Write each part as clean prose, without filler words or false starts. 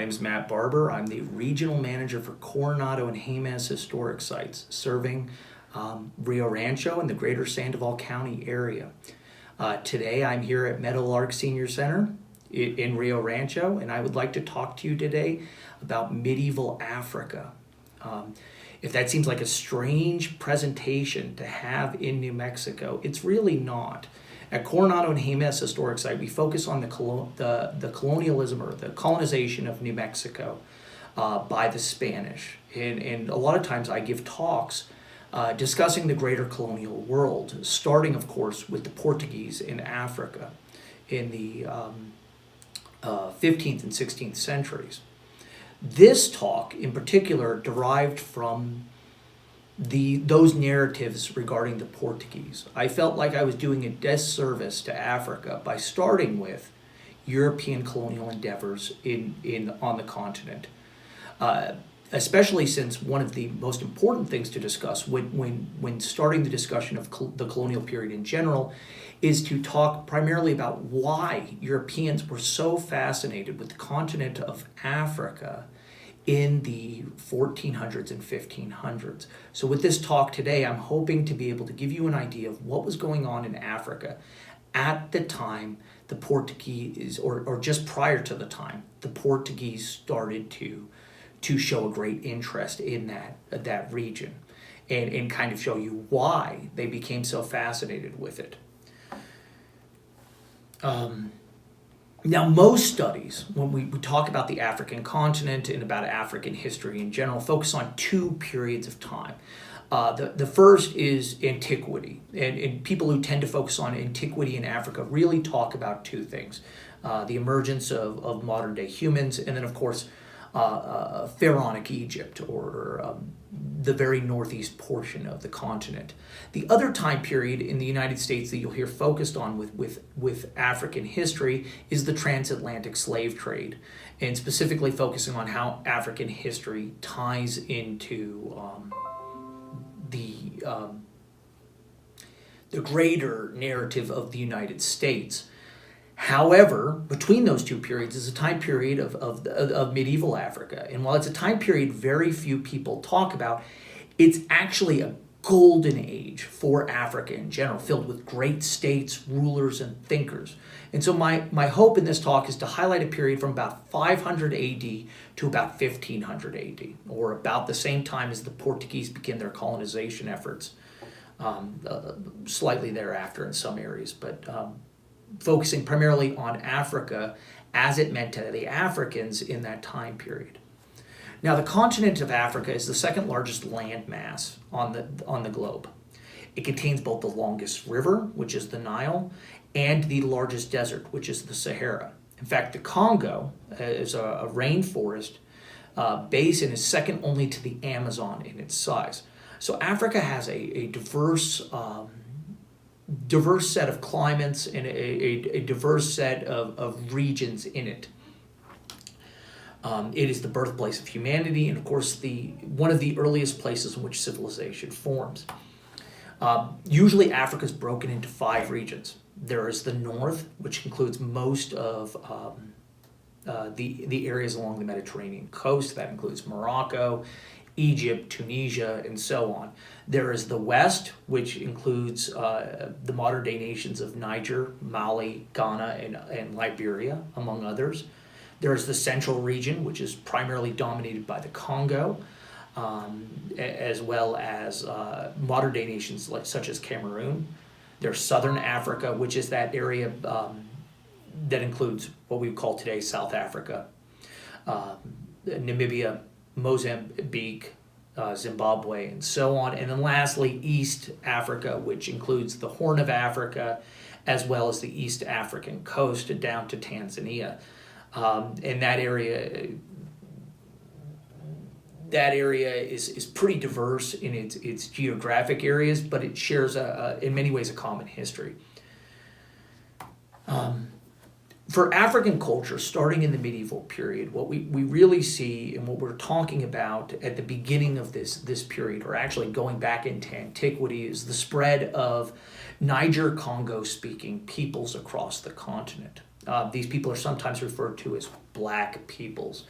name is Matt Barbour. I'm the regional manager for Coronado and Jemez historic sites, serving Rio Rancho and the greater Sandoval County area. Today I'm here at Meadowlark Senior Center in Rio Rancho, and I would like to talk to you today about medieval Africa. If that seems like a strange presentation to have in New Mexico, it's really not. At Coronado and Jemez Historic Site, we focus on the colonialism or the colonization of New Mexico by the Spanish. And a lot of times I give talks discussing the greater colonial world, starting, of course, with the Portuguese in Africa in the 15th and 16th centuries. This talk, in particular, derived from those narratives regarding the Portuguese. I felt like I was doing a disservice to Africa by starting with European colonial endeavors on the continent, especially since one of the most important things to discuss when starting the discussion of the colonial period in general is to talk primarily about why Europeans were so fascinated with the continent of Africa in the 1400s and 1500s. So with this talk today, I'm hoping to be able to give you an idea of what was going on in Africa at the time the Portuguese, or just prior to the time, the Portuguese started to show a great interest in that region and kind of show you why they became so fascinated with it. Now, most studies, when we talk about the African continent and about African history in general, focus on two periods of time. The first is antiquity, and people who tend to focus on antiquity in Africa really talk about two things: the emergence of modern-day humans, and then, of course, pharaonic Egypt, or the very northeast portion of the continent. The other time period in the United States that you'll hear focused on with African history is the transatlantic slave trade, and specifically focusing on how African history ties into the greater narrative of the United States. However, between those two periods is a time period of medieval Africa. And while it's a time period very few people talk about, it's actually a golden age for Africa in general, filled with great states, rulers, and thinkers. And so my hope in this talk is to highlight a period from about 500 AD to about 1500 AD, or about the same time as the Portuguese begin their colonization efforts, slightly thereafter in some areas, but focusing primarily on Africa as it meant to the Africans in that time period. Now, the continent of Africa is the second largest landmass on the globe. It contains both the longest river, which is the Nile, and the largest desert, which is the Sahara. In fact, the Congo is a rainforest basin, is second only to the Amazon in its size. So Africa has a diverse set of climates and a diverse set of regions in it. It is the birthplace of humanity, and of course one of the earliest places in which civilization forms. Usually Africa is broken into 5 regions. There is the north, which includes most of the areas along the Mediterranean coast. That includes Morocco, Egypt, Tunisia, and so on. There is the west, which includes the modern-day nations of Niger, Mali, Ghana, and Liberia, among others. There is the central region, which is primarily dominated by the Congo, as well as modern-day nations such as Cameroon. There's southern Africa, which is that area that includes what we would call today South Africa, Namibia, Mozambique, Zimbabwe, and so on. And then lastly, East Africa, which includes the Horn of Africa, as well as the East African coast down to Tanzania. And that area is pretty diverse in its geographic areas, but it shares in many ways a common history. For African culture, starting in the medieval period, what we really see and what we're talking about at the beginning of this period, or actually going back into antiquity, is the spread of Niger-Congo-speaking peoples across the continent. These people are sometimes referred to as black peoples.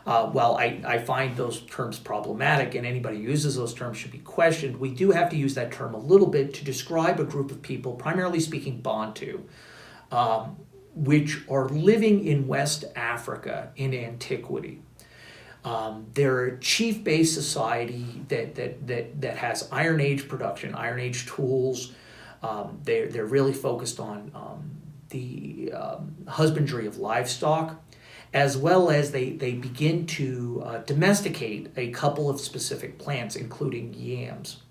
While I find those terms problematic and anybody who uses those terms should be questioned, we do have to use that term a little bit to describe a group of people, primarily speaking Bantu, which are living in West Africa in antiquity. They're a chief-based society that has Iron Age production, Iron Age tools. They're really focused on the husbandry of livestock, as well as they begin to domesticate a couple of specific plants, including yams.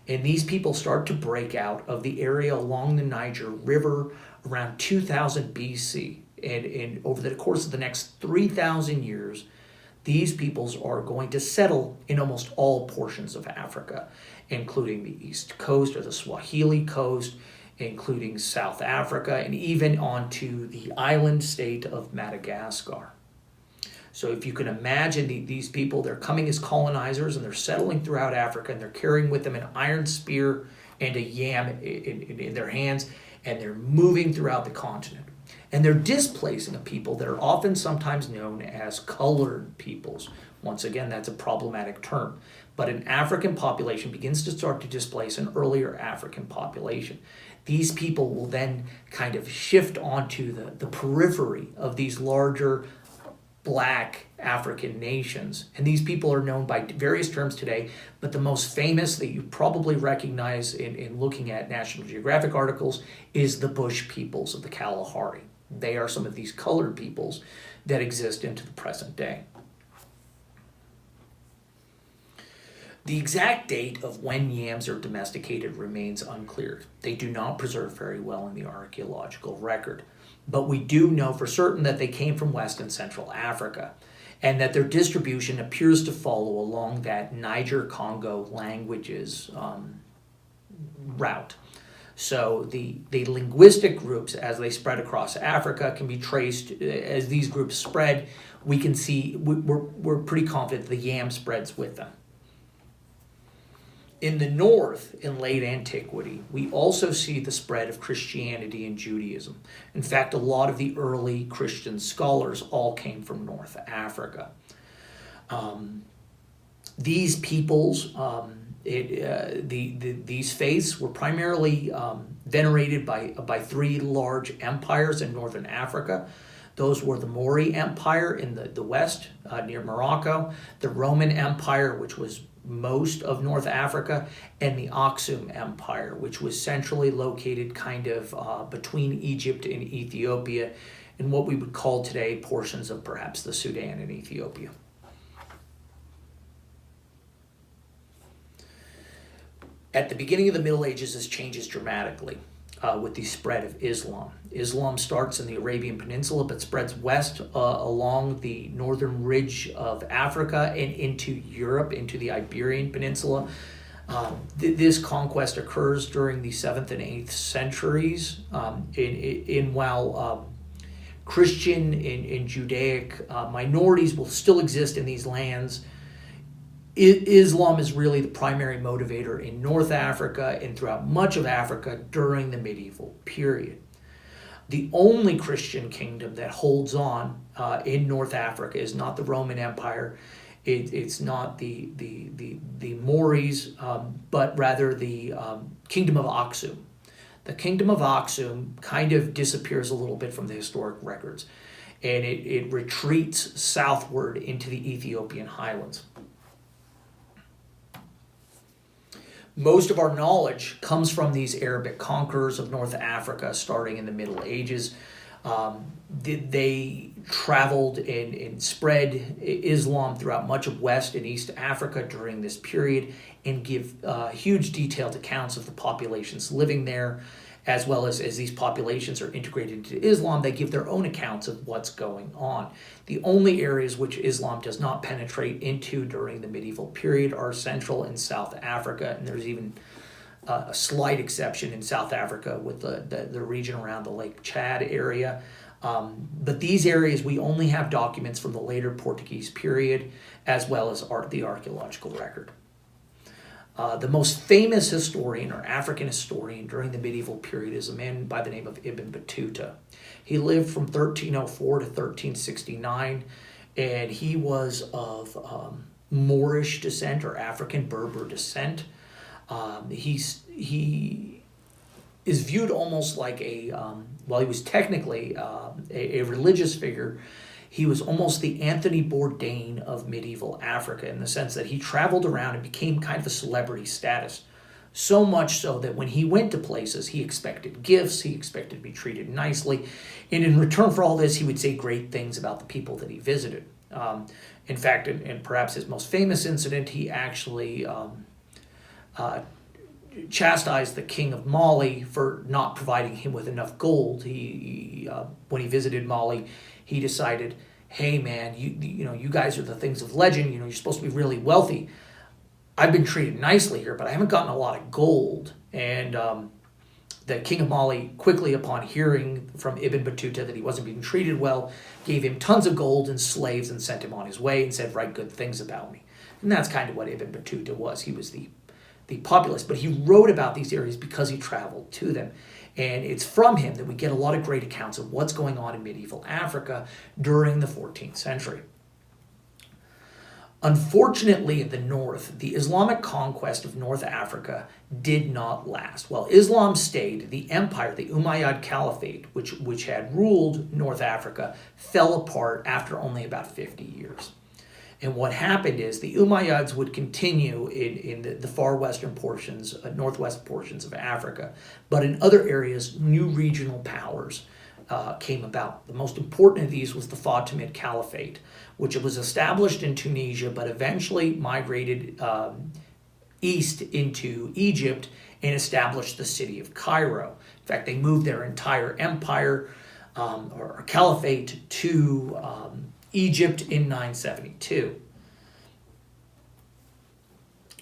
And these people start to break out of the area along the Niger River around 2000 BC. And over the course of the next 3,000 years, these peoples are going to settle in almost all portions of Africa, including the East Coast or the Swahili coast, including South Africa, and even onto the island state of Madagascar. So if you can imagine these people, they're coming as colonizers and they're settling throughout Africa, and they're carrying with them an iron spear and a yam in their hands, and they're moving throughout the continent. And they're displacing a people that are often sometimes known as colored peoples. Once again, that's a problematic term. But an African population begins to start to displace an earlier African population. These people will then kind of shift onto the periphery of these larger black African nations. And these people are known by various terms today, but the most famous that you probably recognize in looking at National Geographic articles is the Bush peoples of the Kalahari. They are some of these colored peoples that exist into the present day. The exact date of when yams are domesticated remains unclear. They do not preserve very well in the archaeological record. But we do know for certain that they came from West and Central Africa, and that their distribution appears to follow along that Niger-Congo languages route. So the linguistic groups, as they spread across Africa, can be traced. As these groups spread, we can see, we're pretty confident the yam spreads with them. In the north, in late antiquity, we also see the spread of Christianity and Judaism. In fact, a lot of the early Christian scholars all came from North Africa. These peoples, these faiths were primarily venerated by three large empires in northern Africa. Those were the Mori Empire in the west, near Morocco, the Roman Empire, which was most of North Africa, and the Aksum Empire, which was centrally located kind of between Egypt and Ethiopia, in what we would call today portions of perhaps the Sudan and Ethiopia. At the beginning of the Middle Ages, this changes dramatically with the spread of Islam. Islam starts in the Arabian Peninsula, but spreads west along the northern ridge of Africa and into Europe, into the Iberian Peninsula. This conquest occurs during the 7th and 8th centuries, while Christian and Judaic minorities will still exist in these lands. Islam is really the primary motivator in North Africa and throughout much of Africa during the medieval period. The only Christian kingdom that holds on in North Africa is not the Roman Empire. It's not the Moris, but rather the kingdom of Aksum. The kingdom of Aksum kind of disappears a little bit from the historic records, and it retreats southward into the Ethiopian highlands. Most of our knowledge comes from these Arabic conquerors of North Africa starting in the Middle Ages. They traveled and spread Islam throughout much of West and East Africa during this period and give huge detailed accounts of the populations living there, as well as these populations are integrated into Islam, they give their own accounts of what's going on. The only areas which Islam does not penetrate into during the medieval period are Central and South Africa, and there's even a slight exception in South Africa with the region around the Lake Chad area. But these areas, we only have documents from the later Portuguese period, as well as the archaeological record. The most famous historian or African historian during the medieval period is a man by the name of Ibn Battuta. He lived from 1304 to 1369, and he was of Moorish descent or African Berber descent. He is viewed almost like while he was technically a religious figure, he was almost the Anthony Bourdain of medieval Africa in the sense that he traveled around and became kind of a celebrity status. So much so that when he went to places, he expected gifts, he expected to be treated nicely, and in return for all this, he would say great things about the people that he visited. In fact, and perhaps his most famous incident, he actually chastised the king of Mali for not providing him with enough gold. When he visited Mali, he decided, hey man, you guys are the things of legend. You're supposed to be really wealthy. I've been treated nicely here, but I haven't gotten a lot of gold. And the king of Mali, quickly upon hearing from Ibn Battuta that he wasn't being treated well, gave him tons of gold and slaves and sent him on his way and said, write good things about me. And that's kind of what Ibn Battuta was. He was the populist, but he wrote about these areas because he traveled to them. And it's from him that we get a lot of great accounts of what's going on in medieval Africa during the 14th century. Unfortunately, in the north, the Islamic conquest of North Africa did not last. While Islam stayed, the empire, the Umayyad Caliphate, which had ruled North Africa, fell apart after only about 50 years. And what happened is the Umayyads would continue in the far western portions, northwest portions of Africa, but in other areas, new regional powers came about. The most important of these was the Fatimid Caliphate, which was established in Tunisia, but eventually migrated east into Egypt and established the city of Cairo. In fact, they moved their entire empire or caliphate to Egypt in 972.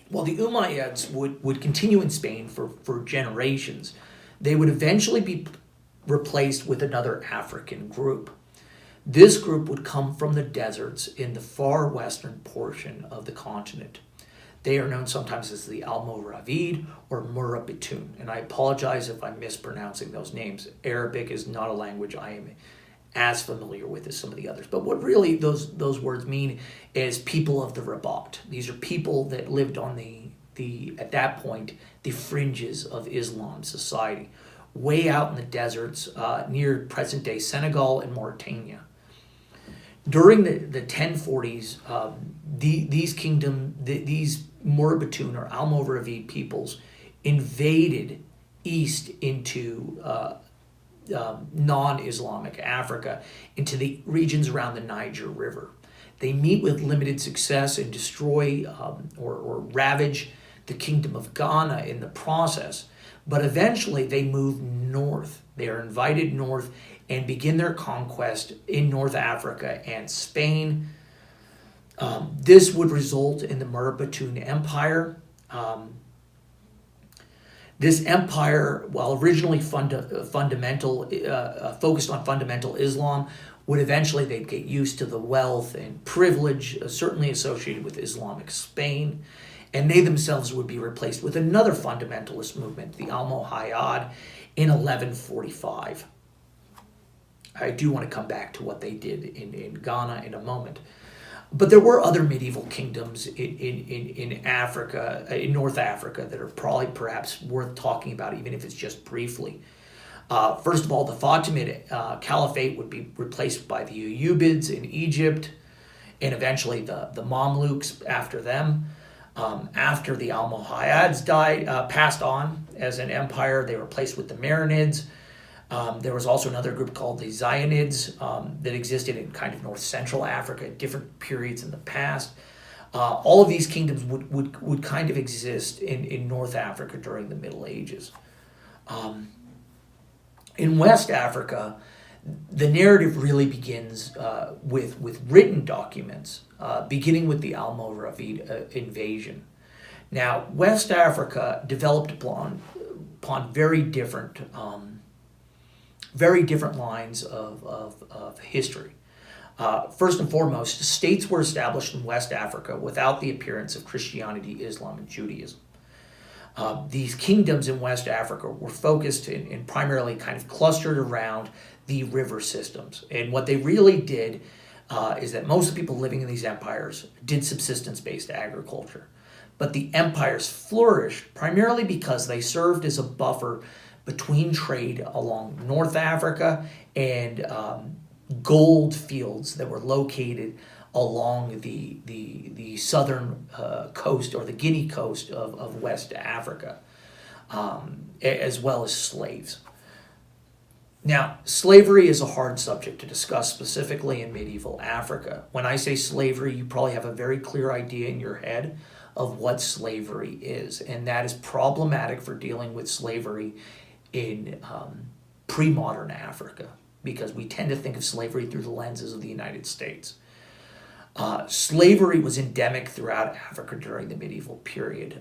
While the Umayyads would continue in Spain for generations, they would eventually be replaced with another African group. This group would come from the deserts in the far western portion of the continent. They are known sometimes as the Almoravid or Murabitun, and I apologize if I'm mispronouncing those names. Arabic is not a language I am as familiar with as some of the others. But what really those words mean is people of the Rabat. These are people that lived on the at that point, the fringes of Islam society, way out in the deserts near present-day Senegal and Mauritania. During the 1040s, these Murabitun or Almoravid peoples invaded east into non-Islamic Africa, into the regions around the Niger River. They meet with limited success and destroy or ravage the kingdom of Ghana in the process. But eventually they move north. They are invited north and begin their conquest in North Africa and Spain. This would result in the Murabitun Empire. This empire, while originally focused on fundamental Islam, would eventually they'd get used to the wealth and privilege certainly associated with Islamic Spain, and they themselves would be replaced with another fundamentalist movement, the Almohad, in 1145. I do want to come back to what they did in Ghana in a moment. But there were other medieval kingdoms in Africa, in North Africa, that are probably perhaps worth talking about, even if it's just briefly. First of all, the Fatimid Caliphate would be replaced by the Ayyubids in Egypt, and eventually the Mamluks after them. After the Almohads passed on as an empire, they were replaced with the Marinids. There was also another group called the Zionids that existed in kind of north-central Africa at different periods in the past. All of these kingdoms would kind of exist in North Africa during the Middle Ages. In West Africa, the narrative really begins with written documents, beginning with the Almoravid invasion. Now, West Africa developed upon very different lines of history. First and foremost, states were established in West Africa without the appearance of Christianity, Islam, and Judaism. These kingdoms in West Africa were focused and primarily kind of clustered around the river systems. And what they really did is that most of the people living in these empires did subsistence-based agriculture. But the empires flourished primarily because they served as a buffer between trade along North Africa and gold fields that were located along the southern coast, or the Guinea coast of West Africa, as well as slaves. Now, slavery is a hard subject to discuss, specifically in medieval Africa. When I say slavery, you probably have a very clear idea in your head of what slavery is, and that is problematic for dealing with slavery in pre-modern Africa, because we tend to think of slavery through the lenses of the United States. Slavery was endemic throughout Africa during the medieval period.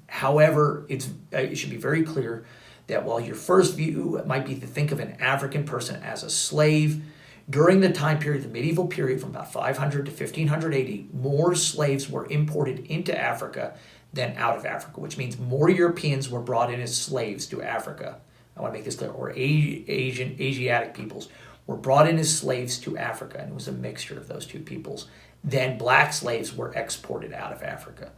However, it should be very clear that while your first view might be to think of an African person as a slave, during the time period, the medieval period from about 500 to 1500 AD, more slaves were imported into Africa than out of Africa, which means more Europeans were brought in as slaves to Africa. I want to make this clear, or Asiatic peoples were brought in as slaves to Africa, and it was a mixture of those two peoples. Then black slaves were exported out of Africa.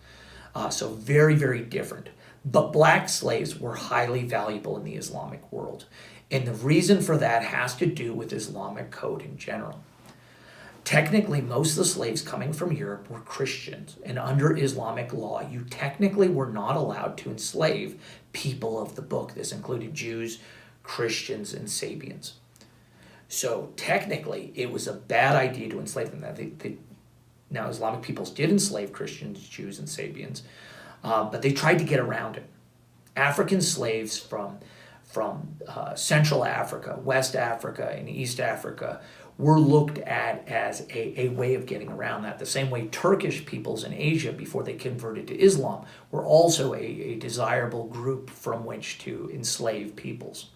So very, very different. But black slaves were highly valuable in the Islamic world. And the reason for that has to do with Islamic code in general. Technically, most of the slaves coming from Europe were Christians, and under Islamic law, you technically were not allowed to enslave people of the book. This included Jews, Christians, and Sabians. So technically, it was a bad idea to enslave them. Now, Islamic peoples did enslave Christians, Jews, and Sabians, but they tried to get around it. African slaves from Central Africa, West Africa, and East Africa were looked at as a way of getting around that. The same way Turkish peoples in Asia, before they converted to Islam, were also a desirable group from which to enslave peoples.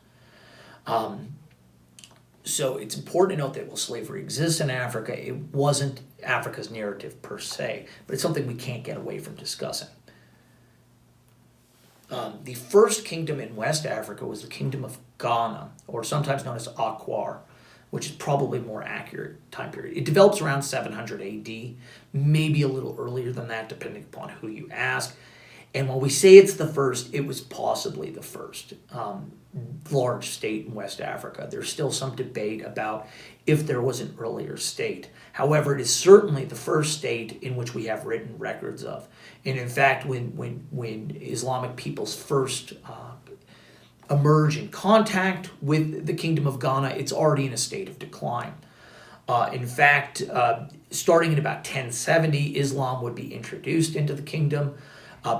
So it's important to note that while slavery exists in Africa, it wasn't Africa's narrative per se, but it's something we can't get away from discussing. The first kingdom in West Africa was the Kingdom of Ghana, or sometimes known as Akwar, which is probably more accurate time period. It develops around 700 AD, maybe a little earlier than that, depending upon who you ask. And while we say it's the first, it was possibly the first large state in West Africa. There's still some debate about if there was an earlier state. However, it is certainly the first state in which we have written records of. And in fact, when Islamic peoples first emerge in contact with the Kingdom of Ghana, it's already in a state of decline. In fact, starting in about 1070, Islam would be introduced into the kingdom,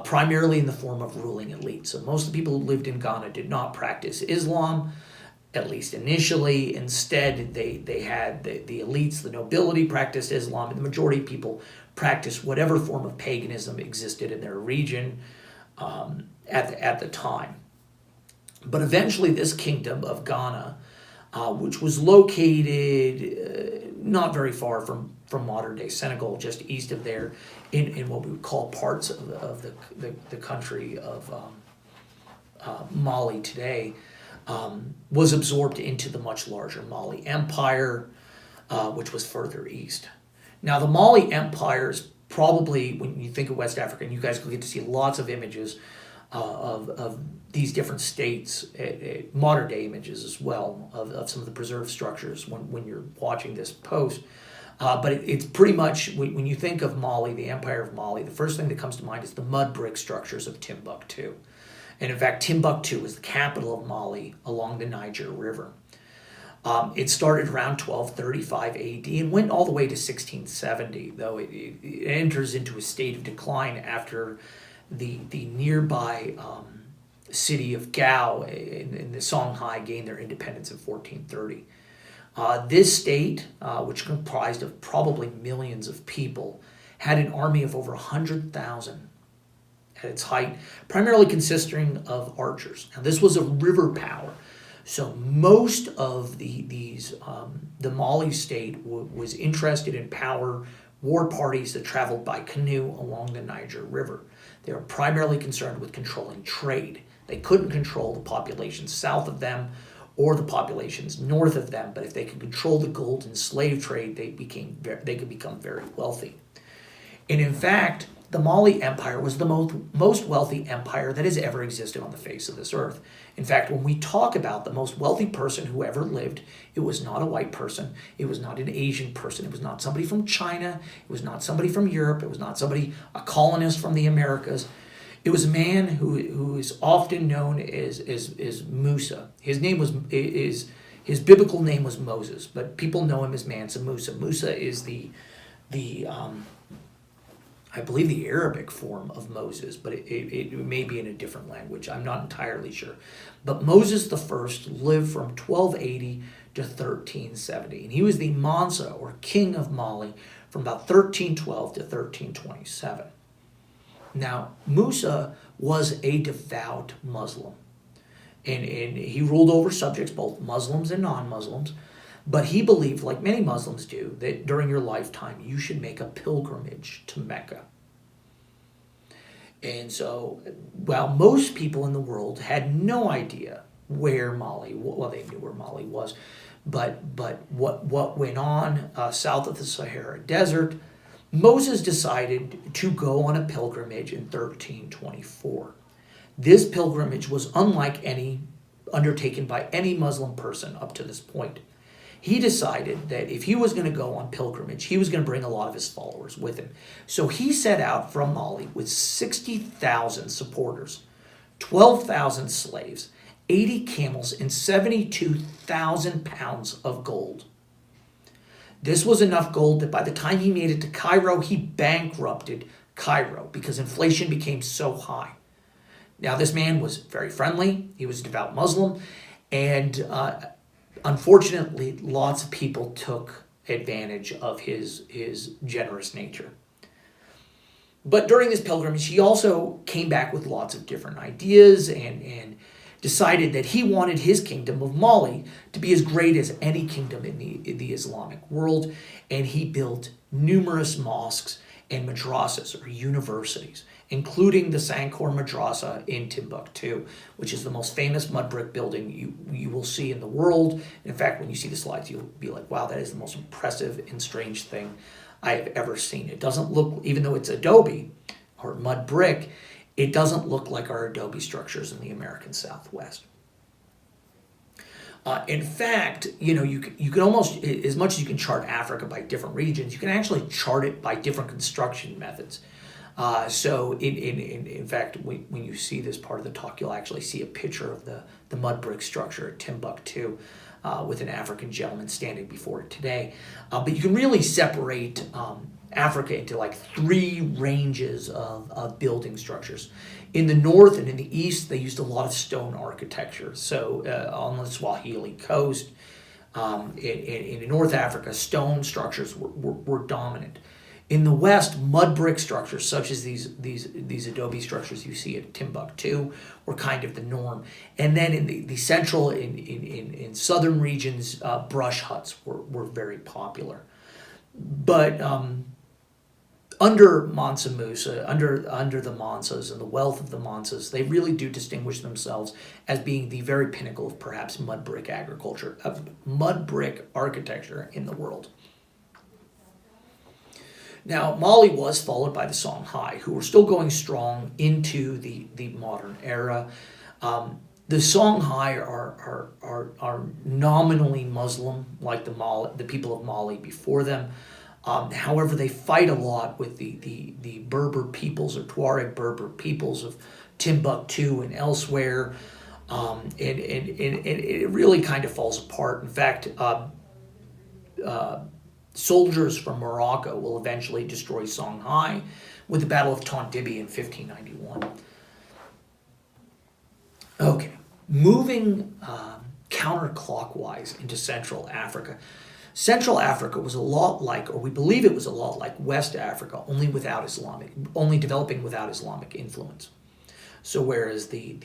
primarily in the form of ruling elites. So most of the people who lived in Ghana did not practice Islam, at least initially. Instead, they had the elites, the nobility practiced Islam, and the majority of people practiced whatever form of paganism existed in their region at the time. But eventually this kingdom of Ghana, which was located not very far from modern-day Senegal, just east of there, in what we would call parts of the country of Mali today, was absorbed into the much larger Mali Empire, which was further east. Now, the Mali Empire is probably, when you think of West Africa, and you guys will get to see lots of images of these different states, modern-day images as well, of some of the preserved structures when you're watching this post. But it's pretty much, when you think of Mali, the Empire of Mali, the first thing that comes to mind is the mud brick structures of Timbuktu. And in fact, Timbuktu is the capital of Mali along the Niger River. It started around 1235 AD and went all the way to 1670, though it enters into a state of decline after the nearby city of Gao in the Songhai gained their independence in 1430. This state, which comprised of probably millions of people, had an army of over 100,000 at its height, primarily consisting of archers. Now, this was a river power, so most of the Mali state was interested in war parties that traveled by canoe along the Niger River. They were primarily concerned with controlling trade. They couldn't control the population south of them or the populations north of them. But if they could control the gold and slave trade, they could become very wealthy. And in fact, the Mali Empire was the most wealthy empire that has ever existed on the face of this earth. In fact, when we talk about the most wealthy person who ever lived, it was not a white person, it was not an Asian person, it was not somebody from China, it was not somebody from Europe, it was not a colonist from the Americas. It was a man who is often known as Musa. His biblical name was Moses, but people know him as Mansa Musa. Musa is I believe the Arabic form of Moses, but it may be in a different language. I'm not entirely sure. But Moses the first lived from 1280 to 1370, and he was the Mansa, or king of Mali, from about 1312 to 1327. Now, Musa was a devout Muslim, and he ruled over subjects, both Muslims and non-Muslims, but he believed, like many Muslims do, that during your lifetime you should make a pilgrimage to Mecca. And so, while most people in the world had no idea where Mali, well, they knew where Mali was, but what went on south of the Sahara Desert, Moses decided to go on a pilgrimage in 1324. This pilgrimage was unlike any undertaken by any Muslim person up to this point. He decided that if he was going to go on pilgrimage, he was going to bring a lot of his followers with him. So he set out from Mali with 60,000 supporters, 12,000 slaves, 80 camels, and 72,000 pounds of gold. This was enough gold that by the time he made it to Cairo, he bankrupted Cairo because inflation became so high. Now, this man was very friendly. He was a devout Muslim, and unfortunately, lots of people took advantage of his generous nature. But during this pilgrimage, he also came back with lots of different ideas and decided that he wanted his kingdom of Mali to be as great as any kingdom in the Islamic world, and he built numerous mosques and madrasas, or universities, including the Sankor Madrasa in Timbuktu, which is the most famous mud brick building you will see in the world. In fact, when you see the slides, you'll be like, wow, that is the most impressive and strange thing I have ever seen. It doesn't look, even though it's adobe or mud brick, it doesn't look like our adobe structures in the American Southwest. In fact, you can almost, as much as you can chart Africa by different regions, you can actually chart it by different construction methods. So in fact, when you see this part of the talk, you'll actually see a picture of the mud brick structure at Timbuktu with an African gentleman standing before it today. But you can really separate Africa into like three ranges of building structures. In the north and in the east, they used a lot of stone architecture. So on the Swahili coast, in North Africa, stone structures were dominant. In the west, mud brick structures, such as these adobe structures you see at Timbuktu, were kind of the norm. And then in the central, in southern regions, brush huts were very popular. But under Mansa Musa, under the Mansas and the wealth of the Mansas, they really do distinguish themselves as being the very pinnacle of perhaps mud brick agriculture, of mud brick architecture in the world. Now, Mali was followed by the Songhai, who were still going strong into the modern era. The Songhai are nominally Muslim, like the people of Mali before them. However, they fight a lot with the Berber peoples or Tuareg Berber peoples of Timbuktu and elsewhere, and it really kind of falls apart. In fact, soldiers from Morocco will eventually destroy Songhai with the Battle of Tondibi in 1591. Okay, moving counterclockwise into Central Africa. Central Africa was a lot like, or we believe it was a lot like, West Africa, only developing without Islamic influence. So whereas the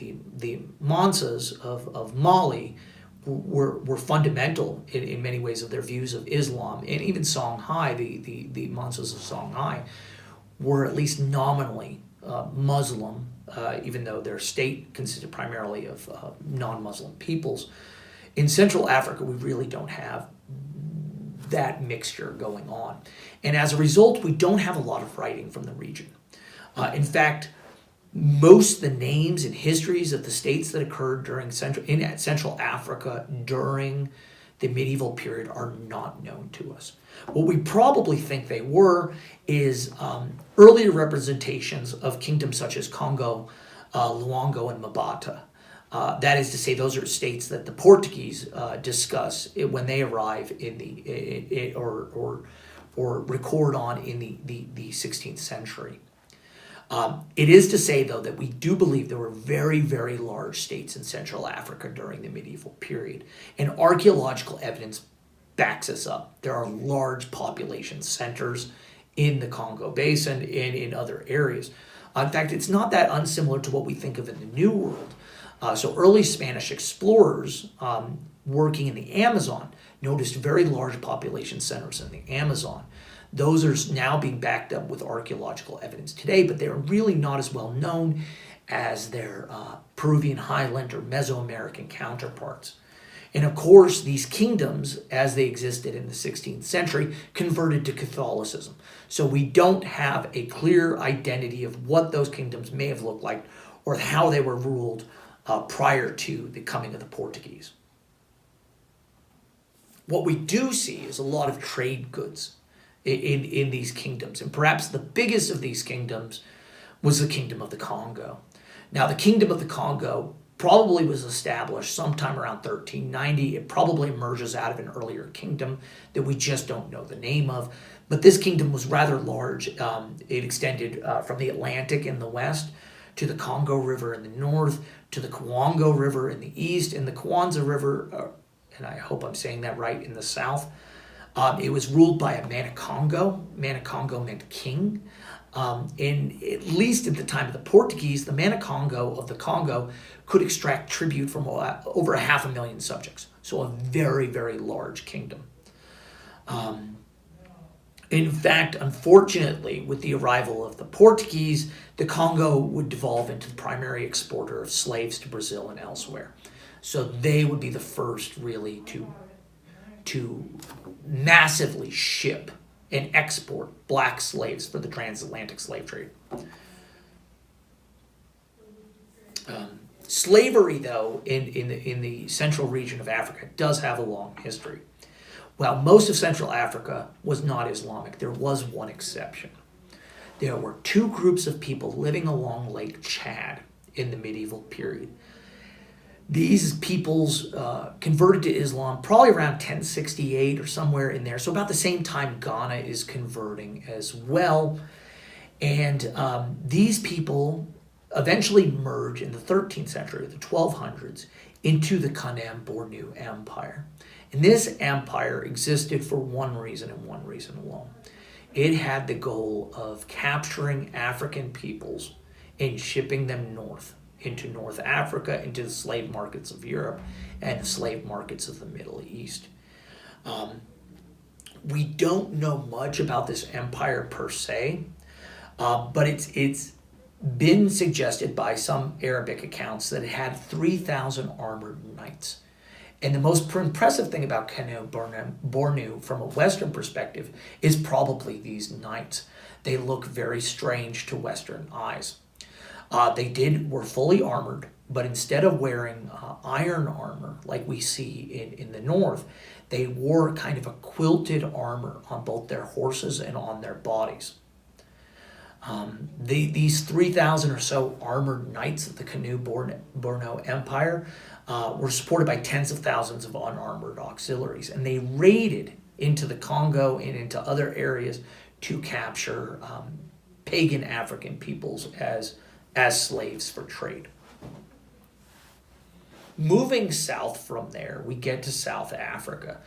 Mansas of Mali were fundamental in many ways of their views of Islam, and even Songhai, the Mansas of Songhai, were at least nominally Muslim, even though their state consisted primarily of non-Muslim peoples. In Central Africa, we really don't have that mixture going on. And as a result, we don't have a lot of writing from the region. In fact, most of the names and histories of the states that occurred during Central Africa during the medieval period are not known to us. What we probably think they were is earlier representations of kingdoms such as Congo, Luango, and Mabata. That is to say, those are states that the Portuguese discuss when they arrive in or record on in the 16th century. It is to say, though, that we do believe there were very, very large states in Central Africa during the medieval period, and archaeological evidence backs us up. There are large population centers in the Congo Basin and in other areas. In fact, it's not that unsimilar to what we think of in the New World. So early Spanish explorers working in the Amazon noticed very large population centers in the Amazon. Those are now being backed up with archaeological evidence today, but they're really not as well known as their Peruvian highland or Mesoamerican counterparts. And of course, these kingdoms, as they existed in the 16th century, converted to Catholicism. So we don't have a clear identity of what those kingdoms may have looked like or how they were ruled prior to the coming of the Portuguese. What we do see is a lot of trade goods in these kingdoms. And perhaps the biggest of these kingdoms was the Kingdom of the Congo. Now, the Kingdom of the Congo probably was established sometime around 1390. It probably emerges out of an earlier kingdom that we just don't know the name of. But this kingdom was rather large. It extended from the Atlantic in the west to the Congo River in the north, to the Kongo River in the east, and the Kwanza River, and I hope I'm saying that right, in the south. It was ruled by a Manikongo. Manikongo meant king. And at least at the time of the Portuguese, the Manikongo of the Congo could extract tribute from over 500,000 subjects. So a very, very large kingdom. In fact, unfortunately, with the arrival of the Portuguese, the Congo would devolve into the primary exporter of slaves to Brazil and elsewhere. So they would be the first really to massively ship and export black slaves for the transatlantic slave trade. Slavery, though, in the central region of Africa does have a long history. While most of Central Africa was not Islamic, there was one exception. There were two groups of people living along Lake Chad in the medieval period. These peoples converted to Islam probably around 1068 or somewhere in there. So about the same time Ghana is converting as well. And these people eventually merge in the 13th century, the 1200s, into the Kanem-Bornu Empire. And this empire existed for one reason and one reason alone. It had the goal of capturing African peoples and shipping them north into North Africa, into the slave markets of Europe and the slave markets of the Middle East. We don't know much about this empire per se, but it's been suggested by some Arabic accounts that it had 3,000 armored knights. And the most impressive thing about Kanem-Bornu from a Western perspective is probably these knights. They look very strange to Western eyes. They were fully armored, but instead of wearing iron armor like we see in the north, they wore kind of a quilted armor on both their horses and on their bodies. These 3,000 or so armored knights of the Kanem-Bornu Empire were supported by tens of thousands of unarmored auxiliaries, and they raided into the Congo and into other areas to capture pagan African peoples as slaves for trade. Moving south from there, we get to South Africa.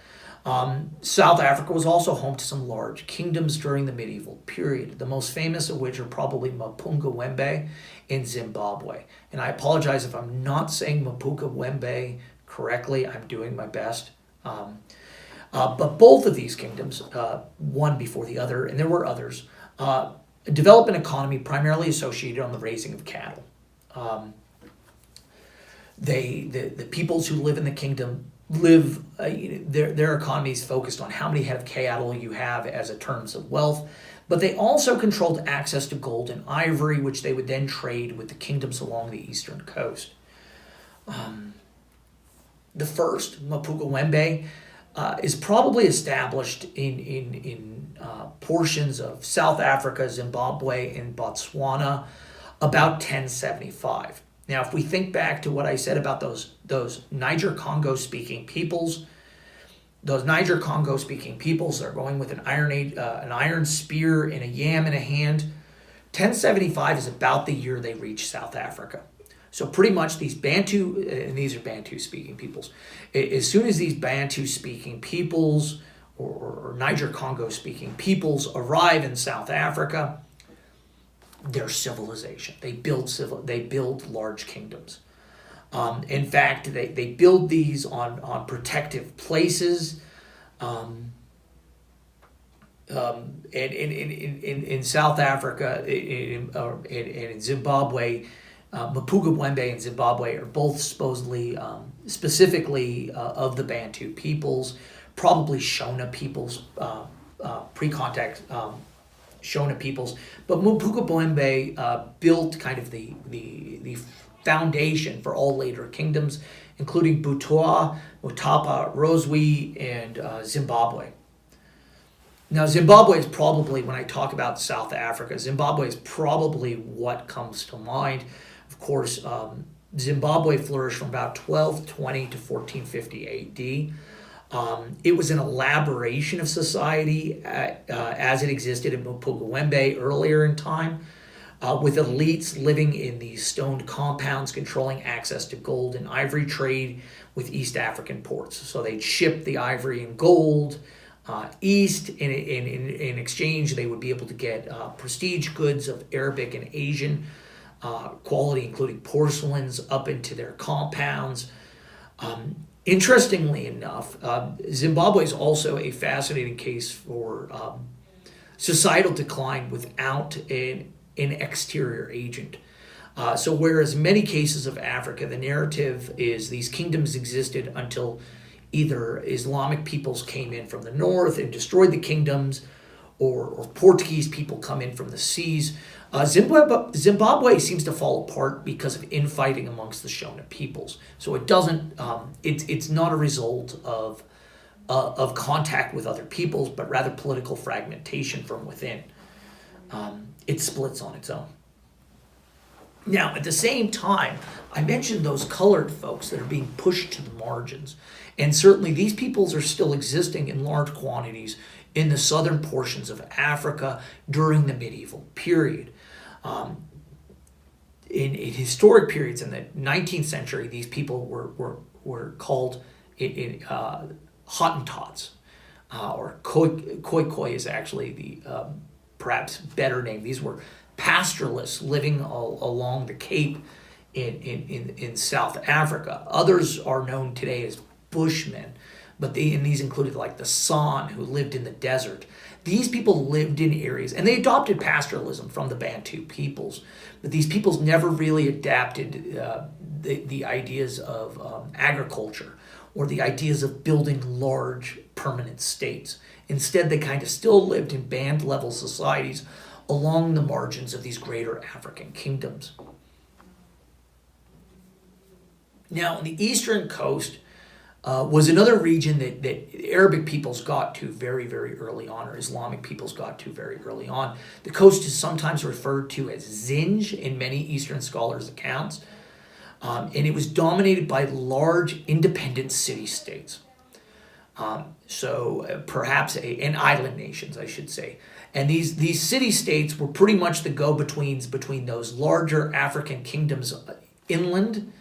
South Africa was also home to some large kingdoms during the medieval period, the most famous of which are probably Mapungubwe in Zimbabwe. And I apologize if I'm not saying Mapungubwe correctly. I'm doing my best. But both of these kingdoms, one before the other, and there were others, develop an economy primarily associated on the raising of cattle. The peoples who live in the kingdom live, their economy is focused on how many head of cattle you have as a terms of wealth, but they also controlled access to gold and ivory, which they would then trade with the kingdoms along the eastern coast. The first, Mapungubwe, is probably established in portions of South Africa, Zimbabwe, and Botswana about 1075. Now, if we think back to what I said about those Niger-Congo speaking peoples, those Niger-Congo speaking peoples are going with an iron spear and a yam in a hand. 1075 is about the year they reach South Africa. So pretty much these Bantu, and these are Bantu speaking peoples, as soon as these Bantu speaking peoples or Niger-Congo speaking peoples arrive in South Africa, their civilization. They build large kingdoms. In fact, they build these on protective places. In South Africa, in Zimbabwe, Mapungubwe and Zimbabwe are both supposedly, specifically of the Bantu peoples, probably Shona peoples, pre-contact Shona peoples. But Mapungubwe built kind of the foundation for all later kingdoms, including Butoa, Mutapa, Rozwi, and Zimbabwe. Now, Zimbabwe is probably, when I talk about South Africa, Zimbabwe is probably what comes to mind. Of course, Zimbabwe flourished from about 1220 to 1450 AD. It was an elaboration of society as it existed in Mapungubwe earlier in time, with elites living in these stoned compounds controlling access to gold and ivory trade with East African ports. So they'd ship the ivory and gold east. In exchange, they would be able to get prestige goods of Arabic and Asian quality, including porcelains, up into their compounds. Interestingly enough, Zimbabwe is also a fascinating case for societal decline without an exterior agent. So whereas in many cases of Africa, the narrative is these kingdoms existed until either Islamic peoples came in from the north and destroyed the kingdoms, or Portuguese people come in from the seas. Zimbabwe seems to fall apart because of infighting amongst the Shona peoples. So it doesn't. It's not a result of contact with other peoples, but rather political fragmentation from within. It splits on its own. Now, at the same time, I mentioned those colored folks that are being pushed to the margins. And certainly these peoples are still existing in large quantities in the southern portions of Africa during the medieval period. In historic periods in the 19th century, these people were called Hottentots, or Khoi is actually the perhaps better name. These were pastoralists living along the Cape in South Africa. Others are known today as Bushmen, but these included like the San, who lived in the desert. These people lived in areas, and they adopted pastoralism from the Bantu peoples, but these peoples never really adapted the ideas of agriculture or the ideas of building large permanent states. Instead, they kind of still lived in band-level societies along the margins of these greater African kingdoms. Now, on the eastern coast was another region that Arabic peoples got to very, very early on, or Islamic peoples got to very early on. The coast is sometimes referred to as Zinj in many Eastern scholars' accounts, and it was dominated by large independent city-states. Perhaps island nations, I should say. And these city-states were pretty much the go-betweens between those larger African kingdoms inland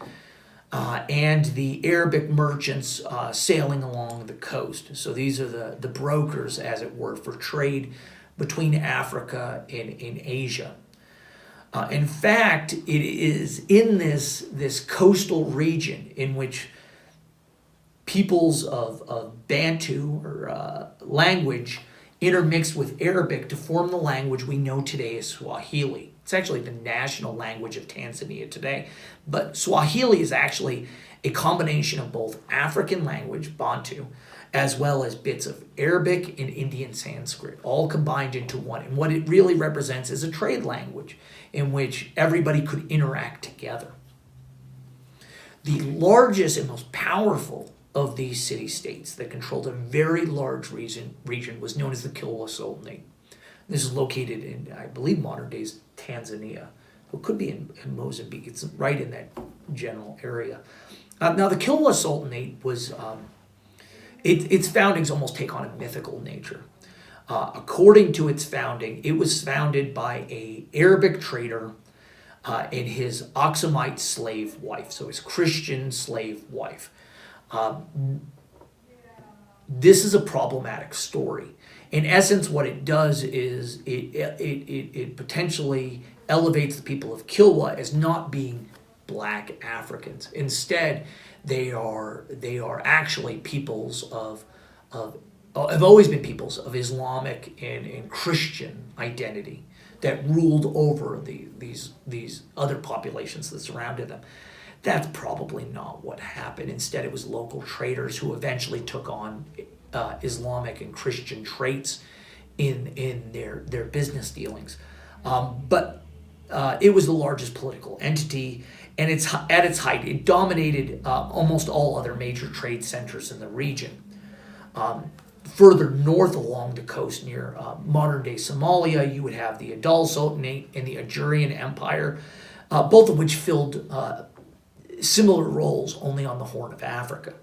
and the Arabic merchants sailing along the coast. So these are the brokers, as it were, for trade between Africa and Asia. In fact, it is in this coastal region in which peoples of Bantu or language intermixed with Arabic to form the language we know today as Swahili. It's actually the national language of Tanzania today. But Swahili is actually a combination of both African language, Bantu, as well as bits of Arabic and Indian Sanskrit, all combined into one. And what it really represents is a trade language in which everybody could interact together. The largest and most powerful of these city-states that controlled a very large region was known as the Kilwa Sultanate. This is located in, I believe, modern-day Tanzania. It could be in Mozambique. It's right in that general area. Now, the Kilwa Sultanate was... its foundings almost take on a mythical nature. According to its founding, it was founded by an Arabic trader and his Aksumite slave wife, so his Christian slave wife. This is a problematic story. In essence, what it does is it potentially elevates the people of Kilwa as not being black Africans. Instead, they are actually peoples have always been peoples of Islamic and Christian identity that ruled over these other populations that surrounded them. That's probably not what happened. Instead, it was local traders who eventually took on Islamic and Christian traits in their business dealings. But it was the largest political entity, and at its height, it dominated almost all other major trade centers in the region. Further north along the coast near modern-day Somalia, you would have the Adal Sultanate and the Ajurian Empire, both of which filled similar roles only on the Horn of Africa.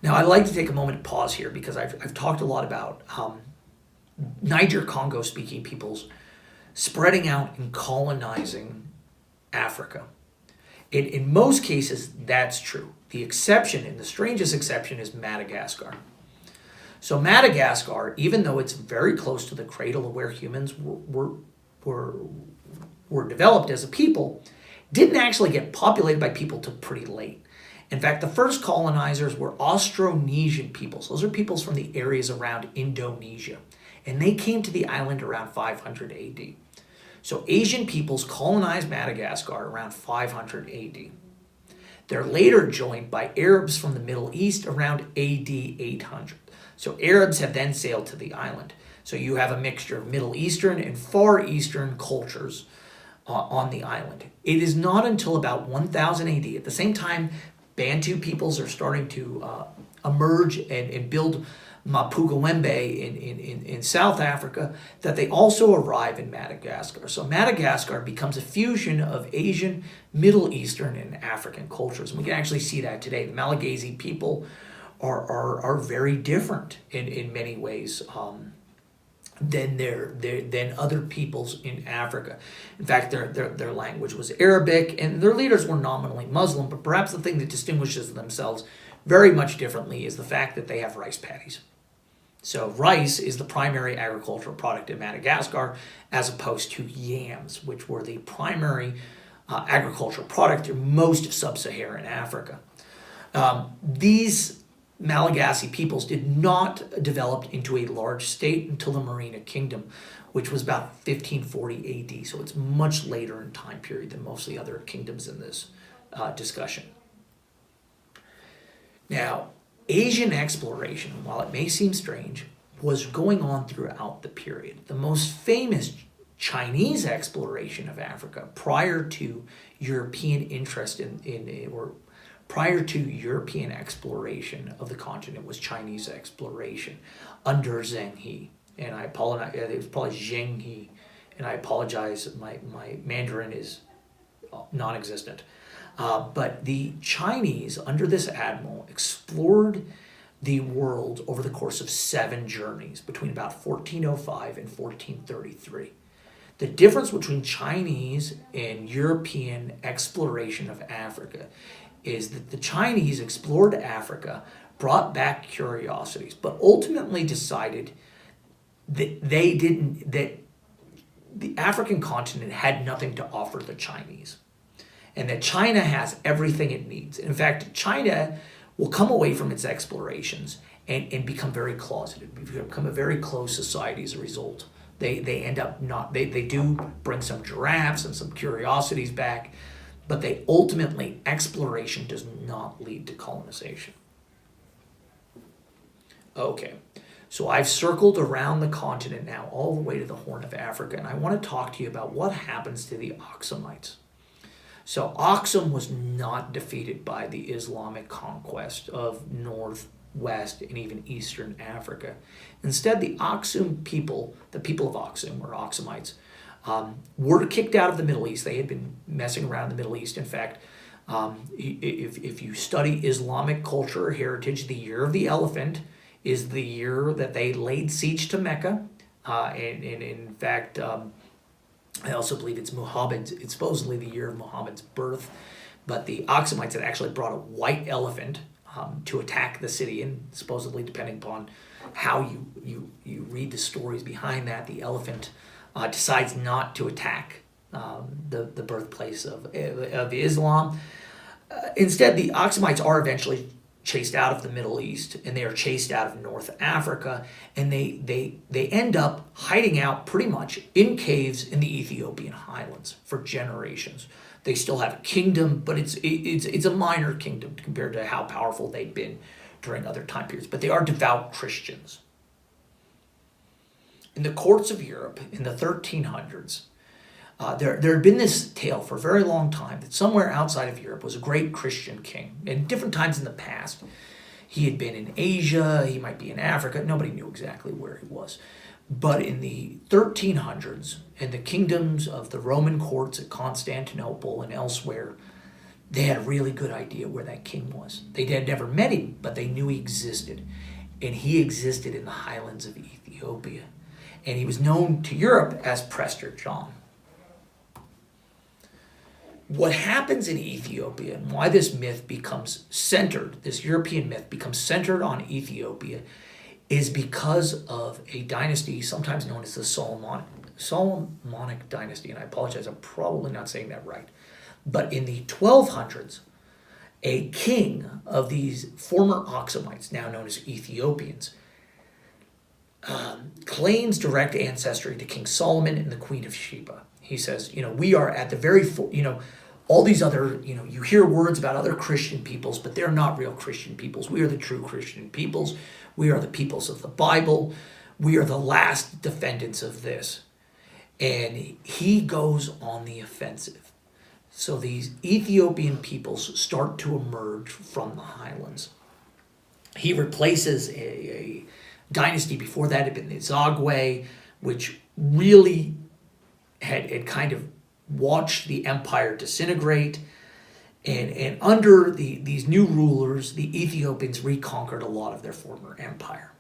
Now, I'd like to take a moment to pause here because I've talked a lot about Niger-Congo speaking peoples spreading out and colonizing Africa. In most cases, that's true. The exception, and the strangest exception, is Madagascar. So Madagascar, even though it's very close to the cradle of where humans were developed as a people, didn't actually get populated by people till pretty late. In fact, the first colonizers were Austronesian peoples. Those are peoples from the areas around Indonesia. And they came to the island around 500 AD. So Asian peoples colonized Madagascar around 500 AD. They're later joined by Arabs from the Middle East around AD 800. So Arabs have then sailed to the island. So you have a mixture of Middle Eastern and Far Eastern cultures on the island. It is not until about 1000 AD, at the same time Bantu peoples are starting to emerge and build Mapungubwe in South Africa, that they also arrive in Madagascar. So Madagascar becomes a fusion of Asian, Middle Eastern, and African cultures. And we can actually see that today. The Malagasy people are very different in many ways than other peoples in Africa. In fact, their language was Arabic, and their leaders were nominally Muslim, but perhaps the thing that distinguishes themselves very much differently is the fact that they have rice paddies. So rice is the primary agricultural product in Madagascar, as opposed to yams, which were the primary agricultural product in most of sub-Saharan Africa. These Malagasy peoples did not develop into a large state until the Merina Kingdom, which was about 1540 AD. So it's much later in time period than most of the other kingdoms in this discussion. Now, Asian exploration, while it may seem strange, was going on throughout the period. The most famous Chinese exploration of Africa prior to European interest or prior to European exploration of the continent was Chinese exploration under Zheng He. And I apologize, it was probably Zheng He, and I apologize, my Mandarin is non-existent. But the Chinese, under this admiral, explored the world over the course of 7 journeys between about 1405 and 1433. The difference between Chinese and European exploration of Africa is that the Chinese explored Africa, brought back curiosities, but ultimately decided that that the African continent had nothing to offer the Chinese, and that China has everything it needs. In fact, China will come away from its explorations and become very closeted, become a very closed society as a result. They end up not, they do bring some giraffes and some curiosities back, but they ultimately, exploration does not lead to colonization. Okay, so I've circled around the continent now all the way to the Horn of Africa, and I want to talk to you about what happens to the Aksumites. So Aksum was not defeated by the Islamic conquest of northwest and even eastern Africa. Instead, the Aksum people, the people of Aksum, or Aksumites, were kicked out of the Middle East. They had been messing around in the Middle East. In fact, if you study Islamic culture or heritage, the year of the elephant is the year that they laid siege to Mecca. And in fact, I also believe it's supposedly the year of Muhammad's birth. But the Aksumites had actually brought a white elephant to attack the city, and supposedly, depending upon how you read the stories behind that, the elephant decides not to attack the birthplace of Islam. Instead, the Aksumites are eventually chased out of the Middle East, and they are chased out of North Africa, and they end up hiding out pretty much in caves in the Ethiopian highlands for generations. They still have a kingdom, but it's a minor kingdom compared to how powerful they've been during other time periods. But they are devout Christians. In the courts of Europe in the 1300s, there had been this tale for a very long time that somewhere outside of Europe was a great Christian king. And different times in the past, he had been in Asia, he might be in Africa, nobody knew exactly where he was. But in the 1300s, in the kingdoms of the Roman courts at Constantinople and elsewhere, they had a really good idea where that king was. They had never met him, but they knew he existed. And he existed in the highlands of Ethiopia. And he was known to Europe as Prester John. What happens in Ethiopia and why this myth becomes centered, this European myth becomes centered on Ethiopia, is because of a dynasty sometimes known as the Solomonic dynasty. And I apologize, I'm probably not saying that right. But in the 1200s, a king of these former Aksumites, now known as Ethiopians, claims direct ancestry to King Solomon and the Queen of Sheba. He says, we are at the very, all these other, you hear words about other Christian peoples, but they're not real Christian peoples. We are the true Christian peoples. We are the peoples of the Bible. We are the last defendants of this. And he goes on the offensive. So these Ethiopian peoples start to emerge from the highlands. He replaces a dynasty before that had been the Zagwe, which really had kind of watched the empire disintegrate. And under these new rulers, the Ethiopians reconquered a lot of their former empire.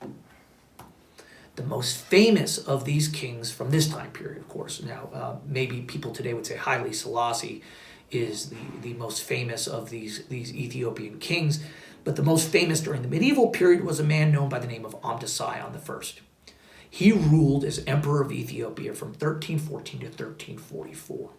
The most famous of these kings from this time period, of course, now maybe people today would say Haile Selassie is the most famous of these Ethiopian kings, but the most famous during the medieval period was a man known by the name of Amdasiyon I. He ruled as emperor of Ethiopia from 1314 to 1344.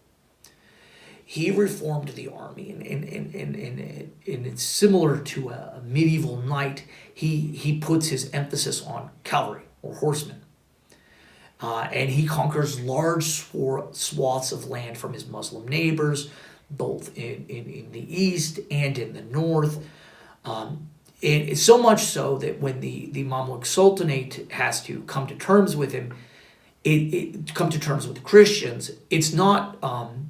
He reformed the army, and it's similar to a medieval knight. He puts his emphasis on cavalry or horsemen, and he conquers large swaths of land from his Muslim neighbors, both in the east and in the north. And so much so that when the Mamluk Sultanate has to come to terms with him, come to terms with the Christians, it's not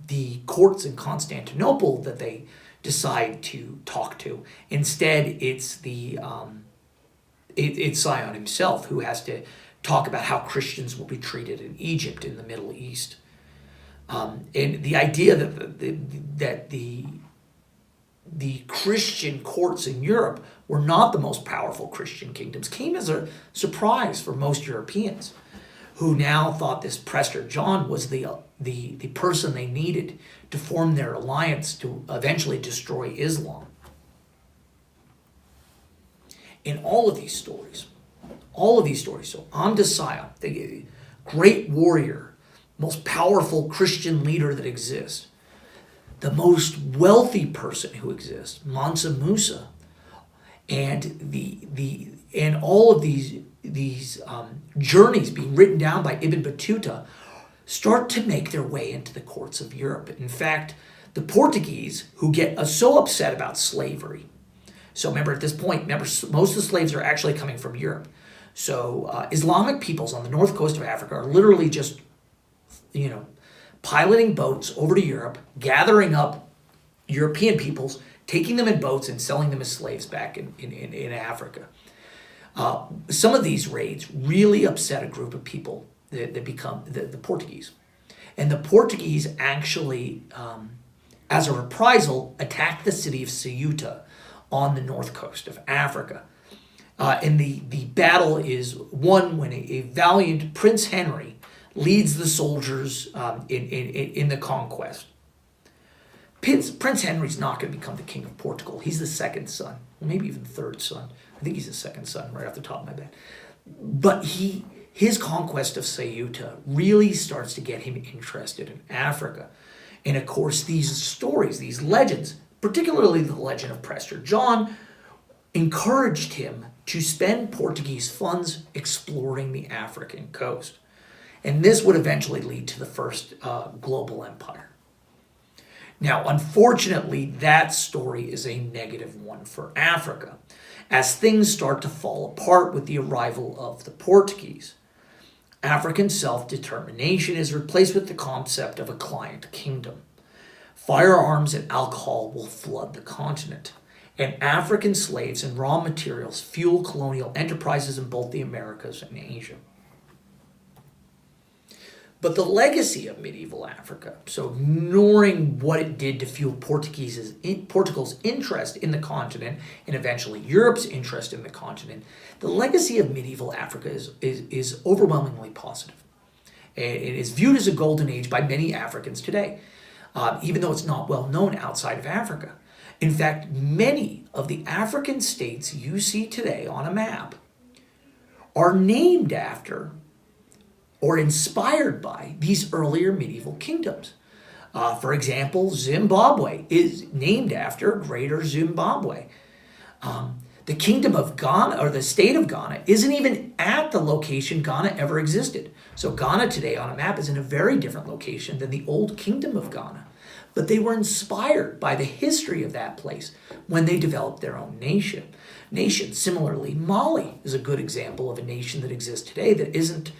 the courts in Constantinople that they decide to talk to. Instead, it's it's Zion himself who has to talk about how Christians will be treated in Egypt, in the Middle East. And the idea that the Christian courts in Europe were not the most powerful Christian kingdoms came as a surprise for most Europeans, who now thought this Prester John was the person they needed to form their alliance to eventually destroy Islam. In all of these stories, so Amdasiyon, the great warrior, most powerful Christian leader that exists, the most wealthy person who exists, Mansa Musa, and and all of these journeys being written down by Ibn Battuta start to make their way into the courts of Europe. In fact, the Portuguese, who get so upset about slavery, so remember at this point, most of the slaves are actually coming from Europe. So Islamic peoples on the north coast of Africa are literally just, piloting boats over to Europe, gathering up European peoples, taking them in boats and selling them as slaves back in Africa. Some of these raids really upset a group of people that become the Portuguese. And the Portuguese actually, as a reprisal, attacked the city of Ceuta on the north coast of Africa. And the battle is won when a valiant Prince Henry leads the soldiers in the conquest. Prince Henry's not going to become the king of Portugal. He's the second son, maybe even third son. I think he's the second son right off the top of my head. But his conquest of Ceuta really starts to get him interested in Africa. And of course, these stories, these legends, particularly the legend of Prester John, encouraged him to spend Portuguese funds exploring the African coast. And this would eventually lead to the first global empire. Now, unfortunately, that story is a negative one for Africa, as things start to fall apart with the arrival of the Portuguese. African self-determination is replaced with the concept of a client kingdom. Firearms and alcohol will flood the continent, and African slaves and raw materials fuel colonial enterprises in both the Americas and Asia. But the legacy of medieval Africa, so ignoring what it did to fuel Portugal's interest in the continent and eventually Europe's interest in the continent, the legacy of medieval Africa is overwhelmingly positive. It is viewed as a golden age by many Africans today, even though it's not well known outside of Africa. In fact, many of the African states you see today on a map are named after or inspired by these earlier medieval kingdoms. For example, Zimbabwe is named after Greater Zimbabwe. The kingdom of Ghana, or the state of Ghana, isn't even at the location Ghana ever existed. So Ghana today on a map is in a very different location than the old kingdom of Ghana. But they were inspired by the history of that place when they developed their own nation. Similarly, Mali is a good example of a nation that exists today that isn't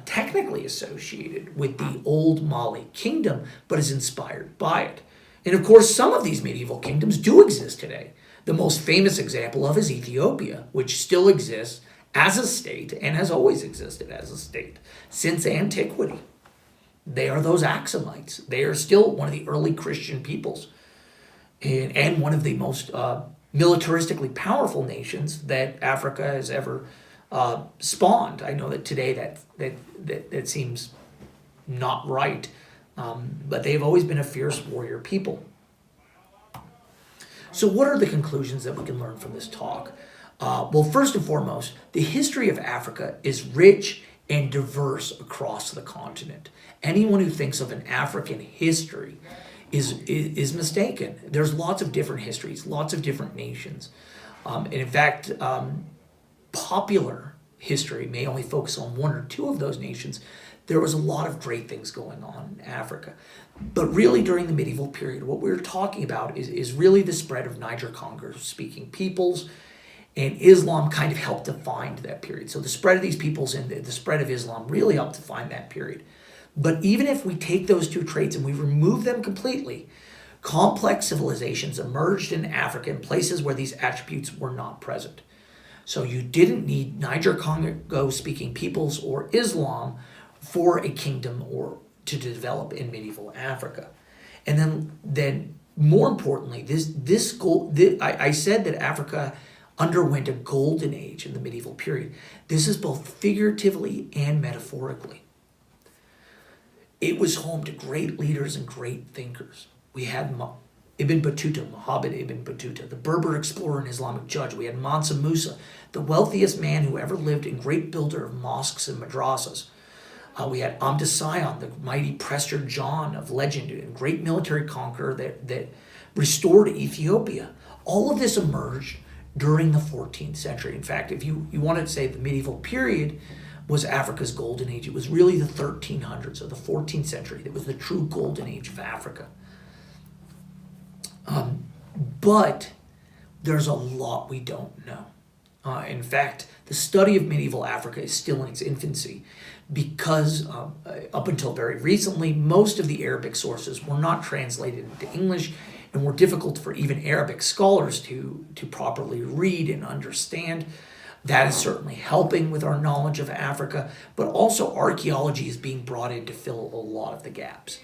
technically associated with the old Mali kingdom, but is inspired by it. And of course, some of these medieval kingdoms do exist today. The most famous example of is Ethiopia, which still exists as a state and has always existed as a state since antiquity. They are those Aksumites. They are still one of the early Christian peoples and one of the most militaristically powerful nations that Africa has ever spawned. I know that today that seems not right, but they've always been a fierce warrior people. So what are the conclusions that we can learn from this talk? Well, first and foremost, the history of Africa is rich and diverse across the continent. Anyone who thinks of an African history is mistaken. There's lots of different histories, lots of different nations. And in fact, popular history may only focus on one or two of those nations. There was a lot of great things going on in Africa. But really during the medieval period, what we're talking about is really the spread of Niger-Congo-speaking peoples, and Islam kind of helped define that period. So the spread of these peoples and the spread of Islam really helped define that period. But even if we take those two traits and we remove them completely, complex civilizations emerged in Africa in places where these attributes were not present. So you didn't need Niger-Congo-speaking peoples or Islam for a kingdom or to develop in medieval Africa. And then more importantly, I said that Africa underwent a golden age in the medieval period. This is both figuratively and metaphorically. It was home to great leaders and great thinkers. We had Ibn Battuta, Muhammad Ibn Battuta, the Berber explorer and Islamic judge. We had Mansa Musa, the wealthiest man who ever lived and great builder of mosques and madrasas. We had Amda Sion, the mighty Prester John of legend and great military conqueror that restored Ethiopia. All of this emerged during the 14th century. In fact, if you wanted to say the medieval period was Africa's golden age, it was really the 1300s or the 14th century that was the true golden age of Africa. But there's a lot we don't know. In fact, the study of medieval Africa is still in its infancy because up until very recently, most of the Arabic sources were not translated into English and were difficult for even Arabic scholars to properly read and understand. That is certainly helping with our knowledge of Africa, but also archaeology is being brought in to fill a lot of the gaps.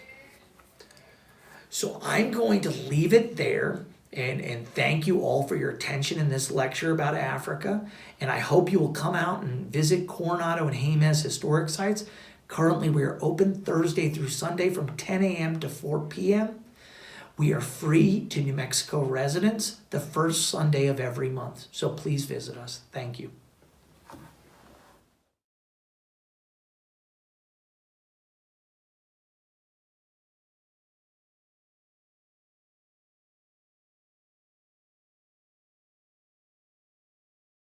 So I'm going to leave it there. And thank you all for your attention in this lecture about Africa. And I hope you will come out and visit Coronado and Jemez historic sites. Currently, we are open Thursday through Sunday from 10 a.m. to 4 p.m. We are free to New Mexico residents the first Sunday of every month. So please visit us. Thank you.